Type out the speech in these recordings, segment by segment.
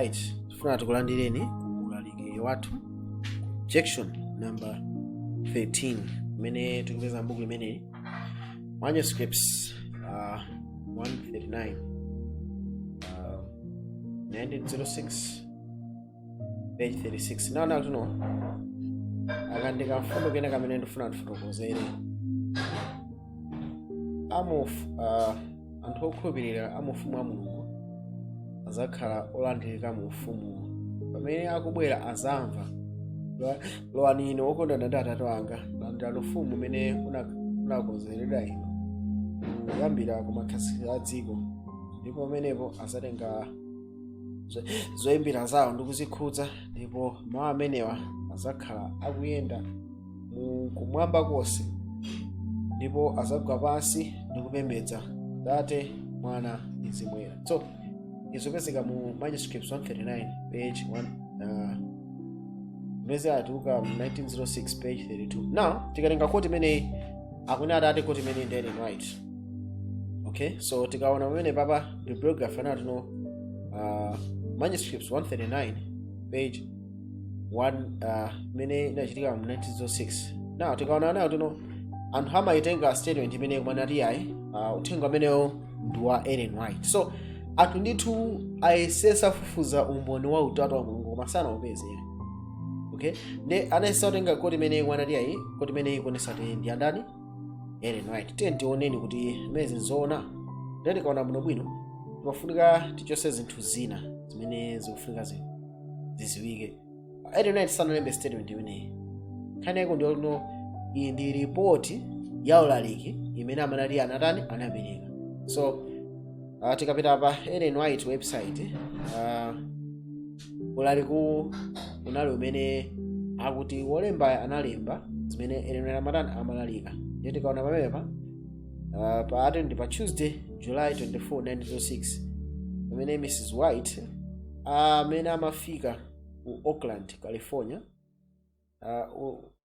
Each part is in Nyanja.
Alright, tifuna tikulandireni ulaliki wathu section number 13 imene tikupeza mbuku imene manuscripts 139 1906 page 36. Now tuno akandika mfundo kena kamene ndifuna ndifotokozere anthu okhulupirira amufumu a Mulungu azakhala olandirika mu ufumu pamene akubwera azamva lowani ine wokondana ndi Atate wanga landira ufumu umene unakonzerera inu kuyambira ku makhazikitso a dziko, ndipo pamenepo azatenga zoyimbira zawo ndi kuzikhudza, ndipo mawu amenewa azakhala akuyenda kumwamba konse, ndipo azagwa pansi ndi kupembedza Atate, Mwana ndi Mzimu Woyera. So izopezeka mu manuscripts 139 page 1 meze atuka 1906 page 32. Now tikatenga quote imene akuna Atate quote imene ndi Ellen White. Okay, so tikaona pamene papa bibliography anatuno manuscripts 139 page 1 mene inachitika mu 1906. Now tikaona nayo tuno anthu amaitenga statement imene kumanati yayi uthenga amenewo ndi wa Ellen White. So anthu ndithu ayesesa kufufuza umboni wa utatu wa Mulungu koma sanaupeze. Okay, ne anayesa kutenga koti imene kumanati yayi koti imene ikuonesa kuti ndi andani Ellen White. Tioneni kuti mezi nzoona ndeti kaona bwino timafunika tichose zinthu zina zimene zikufunika ziziwike. Ellen White sanalembe statement imeneyi khane yako ndiono iyi ndi report ya ulaliki imene amanati anatani anapereka. So tikapita pa Ellen White website ulaliku unali umene akuti wolemba analemba zimene Ellen White amatani amalalika. Ndiye tikaona pamepa ndi pa Tuesday July 24 1906 pamene Mrs. White amene amafika ku Oakland, California,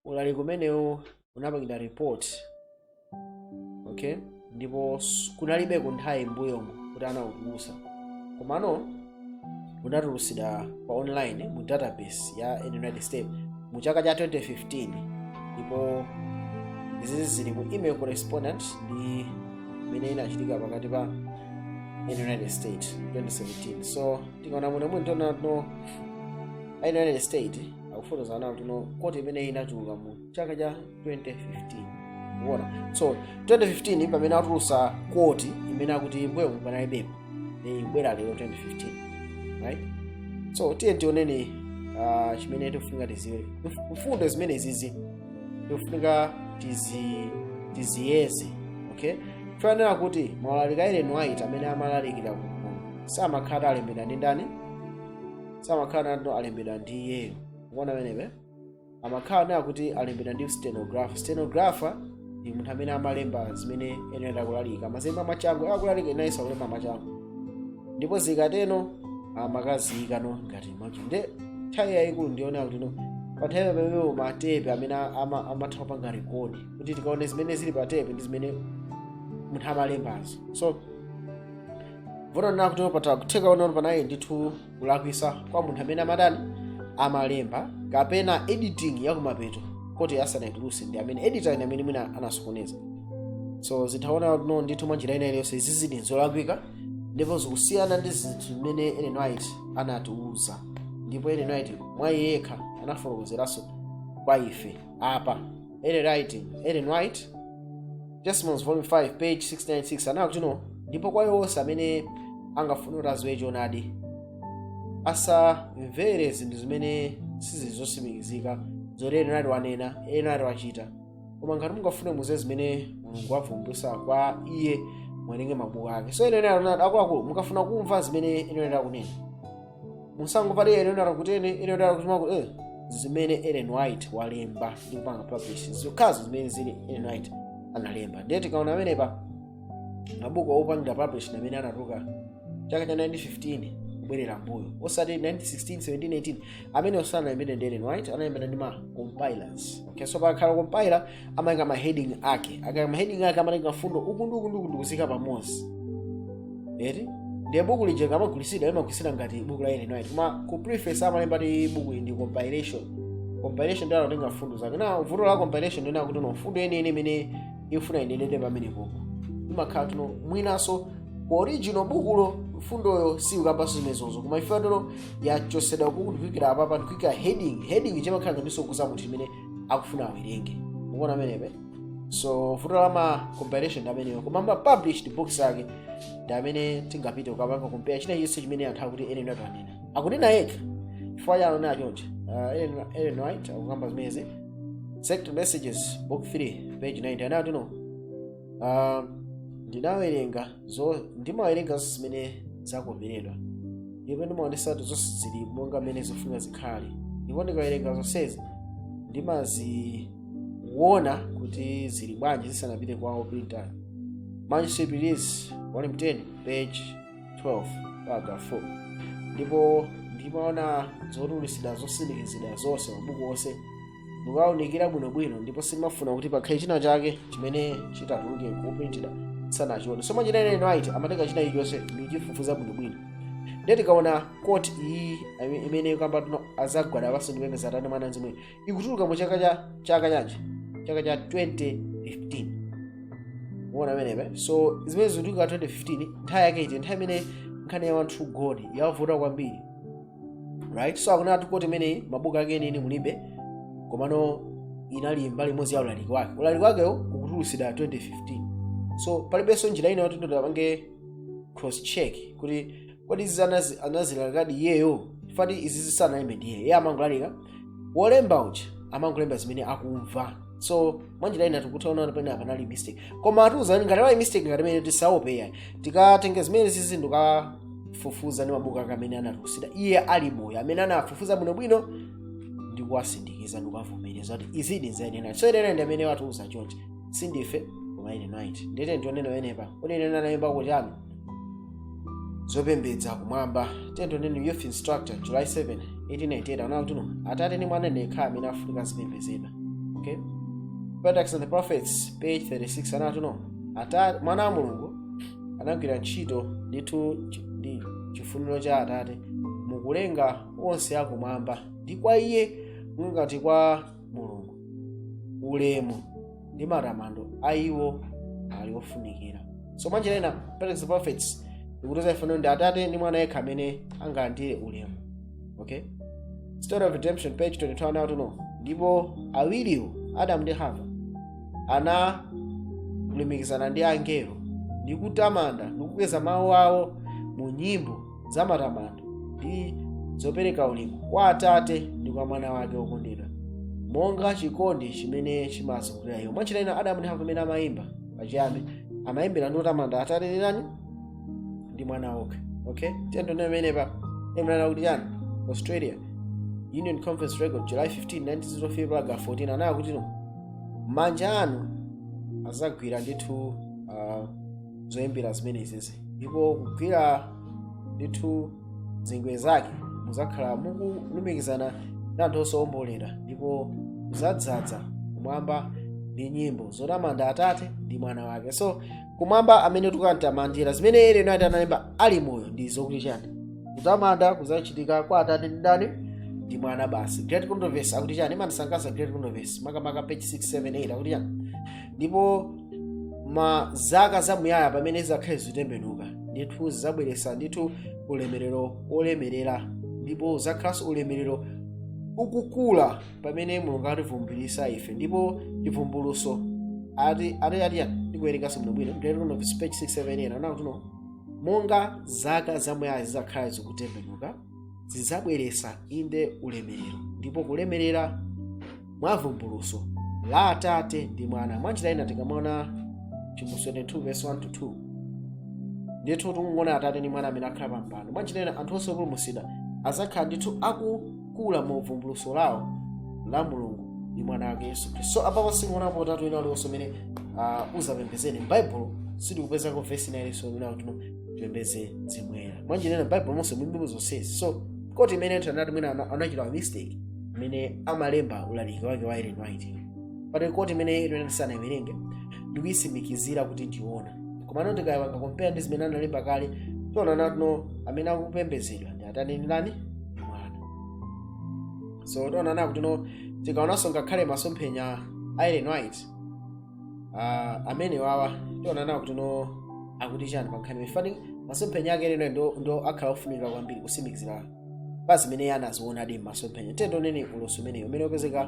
ulaliki umenewu unapangidwa report. Okay, ndipo kunalibe kunthawi mbuyomu kuti anawutulutsa, komano unatulutsidwa pa online mu database ya United States mu chaka cha 2015, ndipo izi zili mu email correspondence ndi imene inachitika pakati pa United States 2017. So tikaona muno tona no United States akufotoza nawo tuno koti imene inachuluka mu chaka cha 2015. Uwona, so 2015 pamene atulutsa koti imene akuti mbuyo panalibepo ibwera lero 2015, right? So tioneni chimene tikufunika tiziwe mfundo zimene zizi tikufunika tiziyeze. Okay, fanira kuti maulaliki a Ellen White amene amalalikira ku samakhala alembedwa ndi ndani, samakhala ndo alembedwa ndi iyeyo. Uwona menepe amakhala nayo kuti alembedwa ndi stenographer ndi munthu amene amalemba zimene Ellen White akulalika, mazemba machango akulalika inayisa kulemba machango, ndipo zikateno amakaziyika no ngati macho. Nde nthawi yayikulu ndiona kuti no pathawi pamene matepe amene amatha kupanga rekodi kuti tikaone zimene zili patepe ndi zimene munthu amalembazo. So vona kuti patha kutheka ono panayi ndithu kulakwisa kwa munthu amene amadani amalemba kapena editing ya kumapeto koti asanayitulutse ndi amene editor amene mwina anasokoneza. So zitaona no ndithu mwanjira ina iliyonse izi zili zolakwika, ndipo zikusiyana ndi zinthu zimene Ellen White anatiuza, ndipo Ellen White mwa yekha anafotokozeranso kwa ife apa. Ellen White Testimonies volume 5 page 696 anakuti no ndipo kwa yonse amene angafuna kuti aziwe choonadi asamvere zinthu zimene sizili zosimikizika zoti Ellen White wanena, Ellen White wachita, koma ngati mungafune muziwe zimene Mulungu wavumbulutsa kwa iye mwerenge mabuku ake. So Ellen White akuluakulu mukafuna kumva zimene Ellen White akunena musangopati Ellen White akutene Ellen White akuti zimene Ellen White walemba ndi kupanga publish zokhazo zimene zili Ellen White analemba. Ndiye tikaona amenepa mabuku opangidwa publish amene anatuluka chaka cha 1915 kubwerera mbuyo, osati 1916 17 18 amene osanalembedwa ndi Ellen White, analembedwa ndi ma compilers. Okay, so pakhala compiler amayika ma heading ake, akayika ma heading ake amatenga fundo uku kuzika pamodzi. Ndi ndiye buku lija kamagulitsidwa limagulitsidwa ngati buku la Ellen White, koma ku preface amalemba ti buku ndi compilation ndiye anatenga mfundo zake. Na vuto la compilation ndiye kuti mfundo yeniyeni imene ifuna inenete pamene popo imakhala tuno mwinaso ku original bukulo mfundoyo si ukambaso zimenezozo, koma ifeatolo yachosedwa kukutikira apapa ndikuyika heading chimakhala ngatiso kuza munthu imene akufuna awerenge. Mukuona amenepe. So vuto la ma compilation ndi ameneyo, koma ma published books ake ndi amene tingapite ukapanga compare china chonse chimene anthu akuti Ellen White anena akunena yekha chifukwa chano nacho chonje. Ellen White akukamba zimezi Sect Messages book 3 page 90 anati no ndimawerenga zimene zakomberedwa ndipo ndimaonesatu zonse zili monga mmene zifuna zikhale, ndipo ndikawerenga zonsezi ndimaziona kuti zili bwanji zisanapite kwa oprinter. Manuscript release volume 10 page 12 paragraph 4. Ndipo ndimaona zotulutsidwa zosindikizidwa zonse mabuku onse mukaunikira bwinobwino, ndipo simafuna kuti pakhale china chake chimene chitatuluke kuprinted sanachione. So manje Ellen White amatenga china chonse ndichifufuza bwinobwino. Ndiye tikaona quote iyi imene kamba tuno azagwada abaso ndipembedza Atate Mwana Mzimu ikutuluka mu chaka cha 2015. Muona amenepe. So zimene zituluka 2015 nthawi yake iti nthawi imene nkhani ya True God yavuta kwambiri, right? So akunena quote imene mabuku ake eni mulibe, komano inali mbali imodzi ya ulaliki wakewo ukutulutsidwa 2015. So palibenso njira ina yoti tipange cross check kuti kodi izi anazilalika iyeyo fati izi zisanalembe ndiye iye amangolalika wolemba uja amangolemba zimene akumva. So mwanjira ina tikutaona pamene apanali mistake, koma atiuzani ngati ali mistake ngati imene tisaope yayi tikatenge zimene zizi ndikafufuza ndi mabuku ake amene anatulutsidwa iye ali moyo amene anafufuza bwinobwino ndikuwasindikiza ndikuvavomereza kuti izidi nzayenera. So ine ndi amene watiuza chonchi sindife koma Ellen White. Ndete ndionena wenepa kodi ine analemba kuti ano zopembedza kumwamba. Tento nene youth instructor July 7 1898 anawo tuno Atate ndi Mwana ndekha amene afunika zipembedzedwa. Okay, Patriarchs and the Prophets page 36 anawo tuno Atate Mwana wa Mulungu anagwira ntchito ndithu ndi chifuniro cha Atate mukulenga onse akumwamba ndi kwa iye ngati kwa Mulungu ulemu ndi matamando aiwo ali ofunikira. So manje ena Patriarchs and the Prophets ikutoza ifuniro ndi Atate ndi Mwana yekha amene angalandire ulemu. Okay, Story of Redemption page 22 anawo tuno ndipo awiriwo Adam ndi Hava analumikizana ndi angelo ndi kutamanda ndi kukweza mawu awo mu nyimbo za matamando ndi zopereka ulemu kwa Atate ndi kwa Mwana wake wokondedwa monga chikondi chimene chimazungulira iwo. Mwanjira ina Adamu ndi Hava amene amayimba pachiyambi amayimbira ndi kutamanda Atate ndi nani ndi Mwana wake. Okay, tendo nemenepa emlana kuti yani Australia Union Conference Record July 15 1905 paragraph 14 anayo kuti no manja anu azagwira ndithu zoyimbira zimene izizi ndipo kugwira ndithu zingwe zake muzakhala mukulumikizana ndi anthu osawombolera ndipo muzadzaza kumwamba ndi nyimbo zotamanda Atate ndi Mwana wake. So kumwamba amene tukantamandira zimene Ellen White analemba ali moyo ndi zokuti chani kutamanda kuzachitika kwa Atate ndi ndani ndi Mwana basi. Great Controversy akuti chani imandisangalatsa Great Controversy makamaka page 678 akuti chani ndipo mazaka zamuyaya pamene zakhale zitembenuka ndithu zabweretsa ndithu ulemerero olemerera ndipo zakhalanso ulemerero ukukula pamene Mulungu ativumbulitsa ife ndipo chivumbulutso ati ndikuwerenganso bwinobwino Great Controversy page 678 anawo tuno monga zaka zamuyaya zizakhala zikutembenuka zizabweretsa inde ulemerero ndipo kulemerera mwa vumbulutso la Atate ndi Mwana. Mwanjira ina tikamaona Chivumbulutso 2 verse 1 to 2 ndithu tikuona Atate ndi Mwana amene akhala pambano. Mwanjira ina anthu onse opulumutsidwa azakhala ndithu akukula mu vumbulutso lawo la Mulungu ndi Mwana wake Yesu Khristu. So apapo sikuona potatu ina aliwonse amene uzapembedzeni m'Bible sitikupezako verse ina ilinso imene akuti tipembedze Mzimu Woyera. Mwanjira ina Bible monse mwimbo zonsezi. So koti imene tanati mwina anachita mistake imene amalemba ulaliki wake wa Ellen White pati koti imene Ellen sanayiwerenge ndikuyisimikizira kuti ndiona koma ndikayapanga compare ndi zimene analemba kale tionana kuno amene akupembedzedwa ndi Atate ndi ndani? Ndi Mwana. So tionana kuti no tikaonanso ngakhale masomphenya a Ellen White amene wawa tionana kuti no akuti chani pa nkhani ifani masomphenya ake eno ndo akhala ofunika kwambiri kusimikizira pa zimene anaziona masomphenya. Tendoneni ulosi umeneyo umene upezeka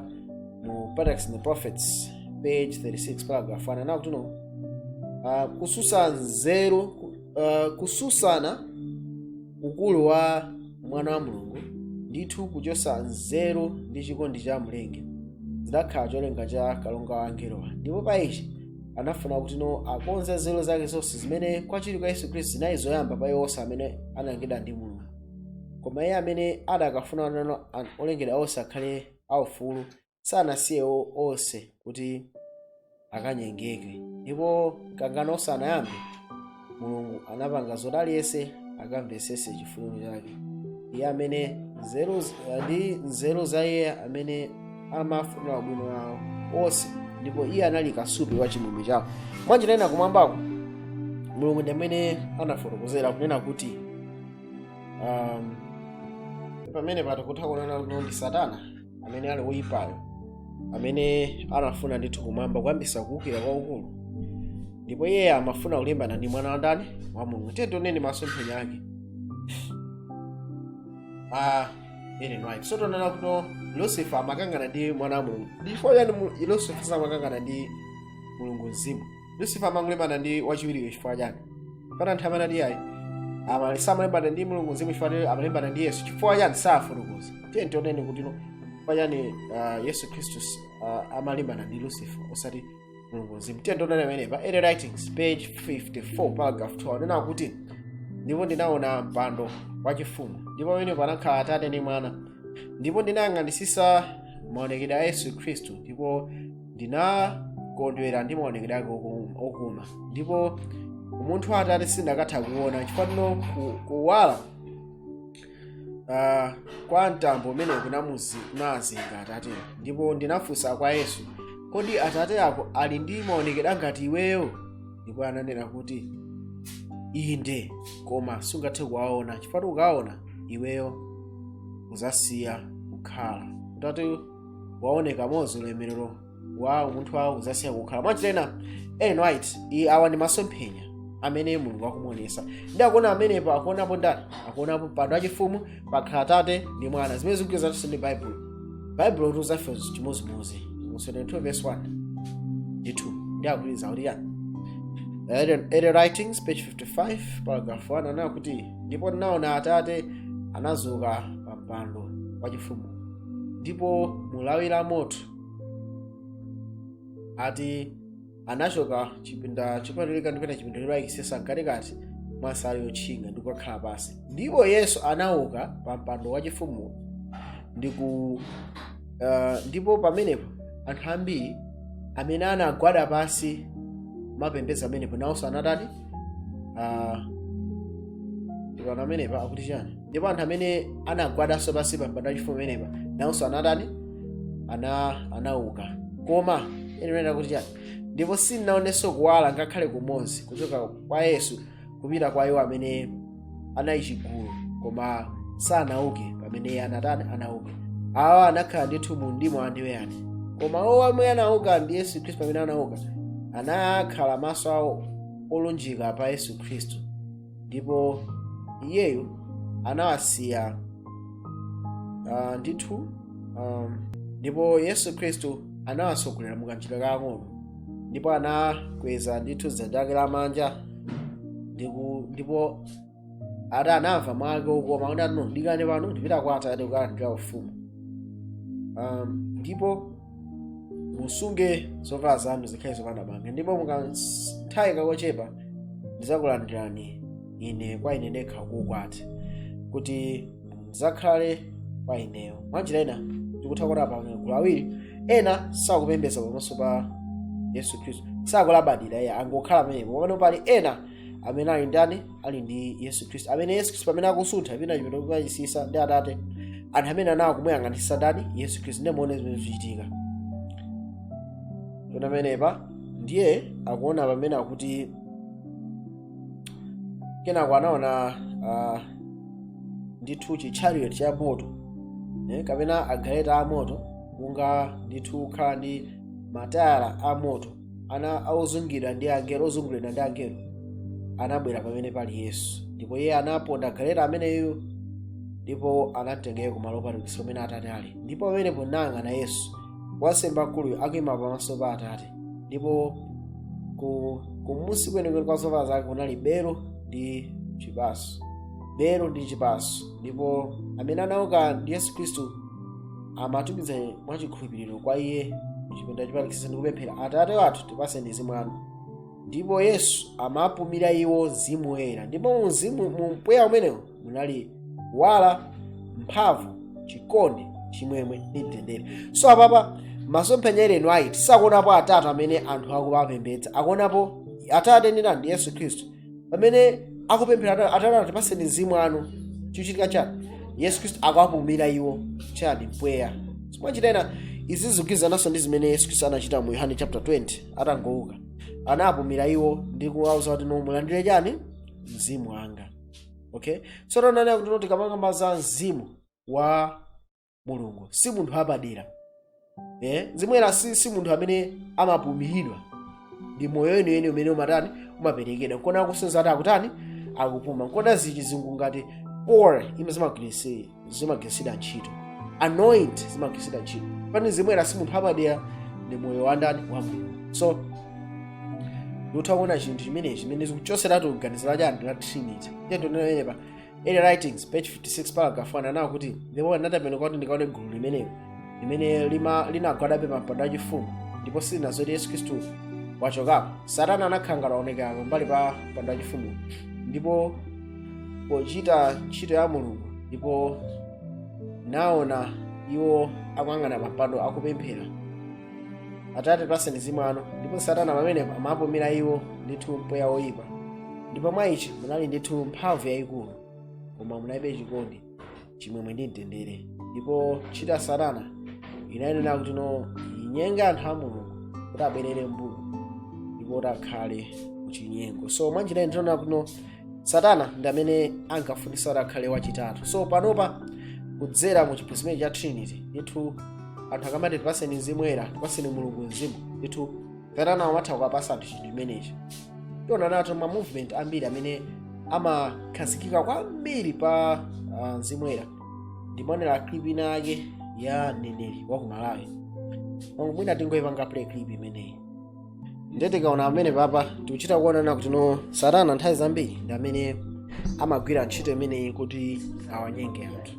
mu Patriarchs and the Prophets page 36 paragraph 1 na kuti no kususana ukulu wa mwana wa Mulungu ndithu kuchosa nzeru ndi chikondi cha mlengi zidakhala cholenga cha kalonga wa angelowa. Ndipo pa ichi anafuna kuti no akonze nzeru zake zonse zimene kwachiri kwa Yesu Khristu zinayi zoyamba pa onse amene analengedwa ndi Mulungu. Koma iye amene adakafuna nano olengedwa onse akhale aufulu sanasiye onse kuti akanyengeke. Ndipo kangano osanayambe Mulungu anapanga zoti aliyense akamvesese chifuniro chake. Iye amene nzeru za iye amene amafunira ubwino wawo onse, ndipo iye anali kasupe wa chimwemwe chawo. Mwanjira ina kumwambako Mulungu ndi amene anafotokozera kunena kuti pamene patakutha kunena kuti ndi Satana amene ali woyipayo amene anafuna ndithu kumwamba kuyambisa kuwukira kwaukulu, ndipo iye amafuna kulimbana ndi mwana wa ndani? Wa Mulungu. Tendoneni masomphenya ake Ellen White. So tonena kuti Lucifer amakangana ndi mwana wa Mulungu. Ndipo yani Lucifer samakangana ndi Mulungu Mzimu. Lucifer amangulimbana ndi wachiwiri chifukwa chani? Pana nthawi amene ali ayi samalimbana ndi Mulungu Mzimu chifukwa amalimbana ndi Yesu chifukwa chani? Safotokoza. Tendoneni kuti no payani Yesu Khristu amalimbana ndi Lucifer osati Mulungu Mzimu. Tendoneni amenepa Ellen Writings page 54 paragraph 2 nena kuti ndipo ndinaona mpando wachifumu ndipo pamene panakhala Atate ndi Mwana, ndipo ndinayang'anisisa maonekedwe a Yesu Khristu ndipo ndinakondwera ndi maonekedwe ake okuma. Ndipo umunthu wa Atate sindakatha kuona chifukwa kuwala kwa mtambo umene kunazinga Atate. Ndipo ndinafunsa kwa Yesu, kodi Atate ako ali ndi maonekedwe ngati iweyo? Ndipo ananena kuti inde, koma sungathe kuwaona chifukwa ukaona iweyo uzasiya kukhala. Utati waoneka mozi ulemerero wa munthu wawo uzasiya kukhala. Mwanjira Ellen White awa ndi masomphenya amene Mulungu akumuonesa. Ndi akuona amenepo akuonapo ndani? Akuonapo mpando wachifumu, pakhala Atate ndi Mwana. Zimene zikugwirizanso ndi Bible tuzafe chimozimozi. Mu 72 verse 1 ndi 2 ndi akugwiriza kuti yani Ellen Writings page 55 paragraph 1 anena kuti ndipo ndinaona Atate anazuka pa mpando wachifumu ndipo mulawira moto ati anachoka chipinda chopatulika ndipena chipinda ikisesa mkatikati mwa sala yotchinga ndi kukhala pansi. Ndipo Yesu anauka pa mpando wachifumu ndipo pamenepo anthu ambiri amene anagwada pansi mapembedza amenepo nawonso anatani ndipo amenepa akuti chani? Ndipo anthu amene anagwadanso pansi pa mpando wachifumu amenepa nawonso anatani anauka. Koma ine kuti chani? Ndipo sindinaonenso kuwala ngakhale kumodzi kuchoka kwa Yesu kupita kwa iwo amene anali chigulu, koma sanauke pamene anauke. Awa anakhala ndithu mu mdima wa ndiweyani. Koma omwe anauka ndi Yesu Khristu. Pamene anauka anakhala maso awo olunjika pa Yesu Khristu, ndipo iyeyo anawasiya ndithu ndipo Yesu Khristu anawasogolera mu kanjira kakang'ono, ndipo anakweza ndithu dzanja lake lamanja, ndipo ati anamva mwake ukoma kuti ano ndikane pano ndipita kwa Atate kukalandira ufumu. Ndipo musunge zovala zanu zikhale zopanda banga, ndipo mukanthawi kochepa ndizakulandirani ine kwa ine ndekha kuukwati kuti mudzakhale kwa ineyo. Mwanjira ina tikutha kuona pa magulu awiri ena sakupembedza pamaso pa Yesu Khristu, sakulabadira iye angokhala pamenepo. Pamene pali ena amene ali ndani? Ali ndi Yesu Khristu, amene Yesu Khristu pamene akusuntha pina chipinda kukachisisa ndi Atate, anthu amene anawo kumuyang'anisa ndani? Yesu Khristu. Ndi muone zimene zichitika pamenepa. Ndiye akuona pamene akuti kenako anaona ndithu chariot cha moto kapena agaleta a moto kunga ndithu kukhala ndi matayala a moto ozungidwa ndi angelo, ozunguliridwa ndi angelo anabwera pamene pali Yesu, ndipo iye anaponda galeta ameneyo ndipo anamtengera kumalo opatulitsa pamene Atate ali. Ndipo pamenepo nayang'ana Yesu wansembe mkuluyo akuyima pamaso pa Atate, ndipo kumunsi kwenikweni kwa zovala zake kunali belo ndi chipaso, ndipo amene anauka ndi Yesu Khristu amatumiza mwachikhulupiriro kwa iye chipinda chopatulitsa ndi kupemphera, Atate wathu tipatse mzimu wanu. Ndipo Yesu amapumira iwo Mzimu Woyera, ndipo mu mpweya umenewo munali kuwala, mphamvu, chikondi, chimwemwe ndi mtendere. So apapa masomphenya enu ayi tisakuonapo Atate amene anthu akupembedza, akuonapo Atate ndi Yesu Khristu pamene akupemphera Atate atipatse mzimu wanu. Chichitika chani? Yesu Khristu akuwapumira iwo chani mpweya. Mwachitena izi zikugwirizananso ndi zimene Yesu Khristu anachita mu Yohane chapter 20 atangouka. Anapumira iwo ndi kuwauza kuti mulandire chani? Mzimu wanga. Okay? So tonani kuti tikamangamba za mzimu wa Mulungu si munthu apadera. Mzimu Woyera si munthu amene amapumiridwa. Ndi moyo weniweni umene umaperekedwa. Nkona akusenza ati akutani? Akupuma. Nkona zichizungu ngati or zimagwiritsidwa ntchito. Anoint zimagwiritsidwa ntchito. Pani Mzimu Woyera si munthu apadera, ndi moyo wa ndani? Wa Mulungu. So utaona chinthu chimene zikuchoseratu kuganizira chani la Trinity. Tendonelepa Early Writings page 56 paragraph 1 anawo kuti ndipo anatapena kuti ndikaone gulu limene linagwadabe pa mpando wachifumu, ndipo silinazo kuti Yesu Khristu wachokapo. Satana anakhanga laonekera mbali pa mpando wachifumu, ndipo pochita ntchito ya Mulungu, ndipo naona iwo akuyang'ana pa mpando akupemphera, Atate tipatse mzimu wanu. Ndipo Satana pamene amapumira iwo ndithu mpweya woyipa, ndipo mwa ichi munali ndithu mphamvu yayikulu, koma munalibe chikondi, chimwemwe ndi mtendere. Ndipo ntchito ya Satana inayenera kuti inyenge anthu a Mulungu kuti abwerere m'mbuyo ndipo kuti akhale kuchinyengo. So mwanjira ndinaona kuti Satana ndi amene ankafunisa kuti akhale wachitatu. So panopa kudzera mu chiphunzitso cha Trinity ndithu anthu akamati tipatse mzimu Woyera, tipatse Mulungu mzimu, ndithu Satana amatha kukapasa anthu chinthu chimenechi. Tiona nato ma movement ambiri amene amakhazikika kwambiri pa Mzimu Woyera. Ndimaonera clip inake ya mneneri wa ku Malawi. Mwina tingoyipanga play clip imeneyi. Ndete kaona amene papa tikuchita kuonana kuti Satana nthawi zambiri ndi amene amagwira ntchito imeneyi kuti awanyenge anthu.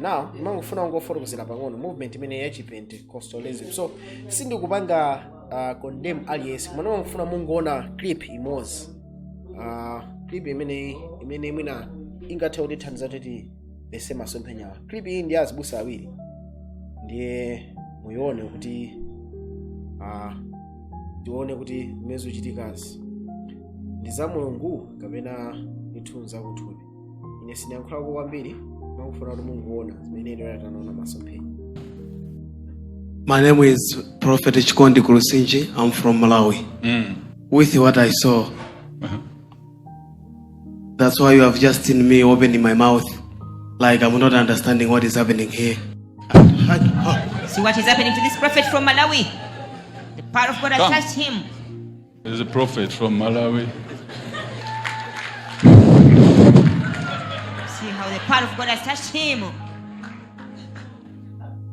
Now ndimangofuna ngofotokozera pang'ono movement imene ya Pentecostalism. So sindikupanga condemn aliyense, koma ndimangofuna mungoona clip imodzi. Clip imene mwina ingathe kuti thandiza kuti bese masomphenya. Clip iyi ndi azibusa awiri, ndiye muyione kuti tione kuti mezo chitikazi ndi za Mulungu kapena ndithunza kuthupi. Ine sinayankhulako kwambiri, ndimangofuna kuti mungoona zimene ine tanaona masomphenya. My name is Prophet Chikondi Kulusinji. I'm from Malawi. With what I saw, that's why you have just seen me opening my mouth like I'm not understanding what is happening here. See what is happening to this prophet from Malawi? The power of God has touched him. There's a prophet from Malawi. See how the power of God has touched him.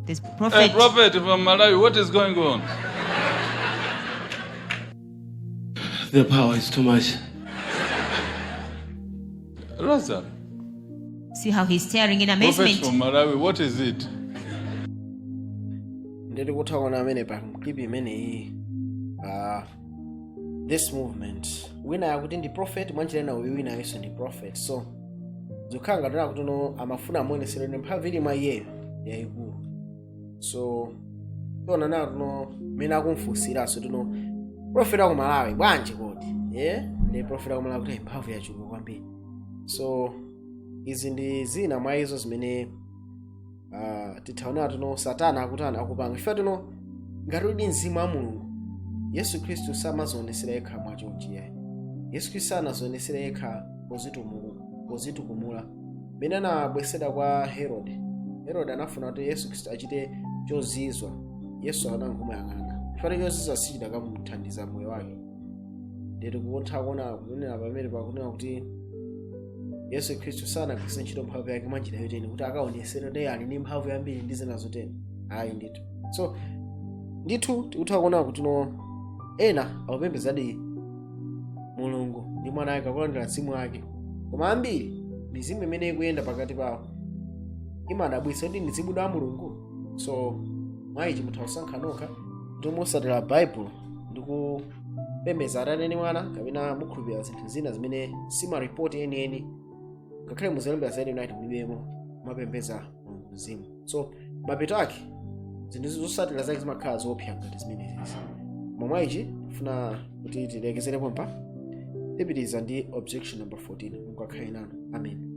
This prophet. Hey, prophet from Malawi, what is going on? The power is too much. Raza, See how he's staring in prophet amazement. from Malawi, what is it? Ndeti kutaona amene pa clip imeneyi this movement wina yakuti ndi prophet, mwanjirena uyu wina yesu ndi prophet. So zokhanga ndina kuti amafuna amuonesere ndi mphamvu ili mwa iyeyo yayikulu. So tiona nato mene akumfunsiraso tino prophet wa ku Malawi bwanji kodi ndi prophet wa ku Malawi kuti mphamvu yachuluka kwambiri. So izi ndi zina mwa izo zimene titaona tuno Satana akutana akupanga. Chifukwa tuno ngati uli mzimu wa Mulungu, Yesu Khristu samazionesera yekha mwachonchi yayi. Yesu Khristu sanazionesera yekha pozitukumula mmene anabwesera kwa Herode anafuna kuti Yesu Khristu achite chozizwa. Yesu anangomuyang'ana chifukwa chozizwa sichidakamuthandiza moyo wake. Ndeti kutha kuona kunena pamene pakunena kuti Yesu Khristu sanagwiritse ntchito mphamvu yake mwanjira yoteni kuti akaonesere kuti ali ndi mphamvu yambiri ndi zina zoteni. Ayi ndithu. So ndithu tikutha kuona kuti ena akupembedzadi Mulungu ndi mwana wake akulandira mzimu wake, koma ambiri mizimu imene ikuyenda pakati pawo imadabwitsa kuti mizimu ya Mulungu. So mwayichi mutha kusankha nokha kuti musatira Bible ndi kupembedza Atate ndi Mwana kapena mukhulupirira zinthu zina zimene simaripoti enieni, ngakhale muzilembera za United mulibemo mapembedza Mzimu. So mapeto ake zinthu zosatira zake zimakhala zoopsa ngati zimenezi. Mwayichi tifuna kuti tilekezerepo mpa tipitiriza ndi objection number 14. Mungu akhale nanu. Amen.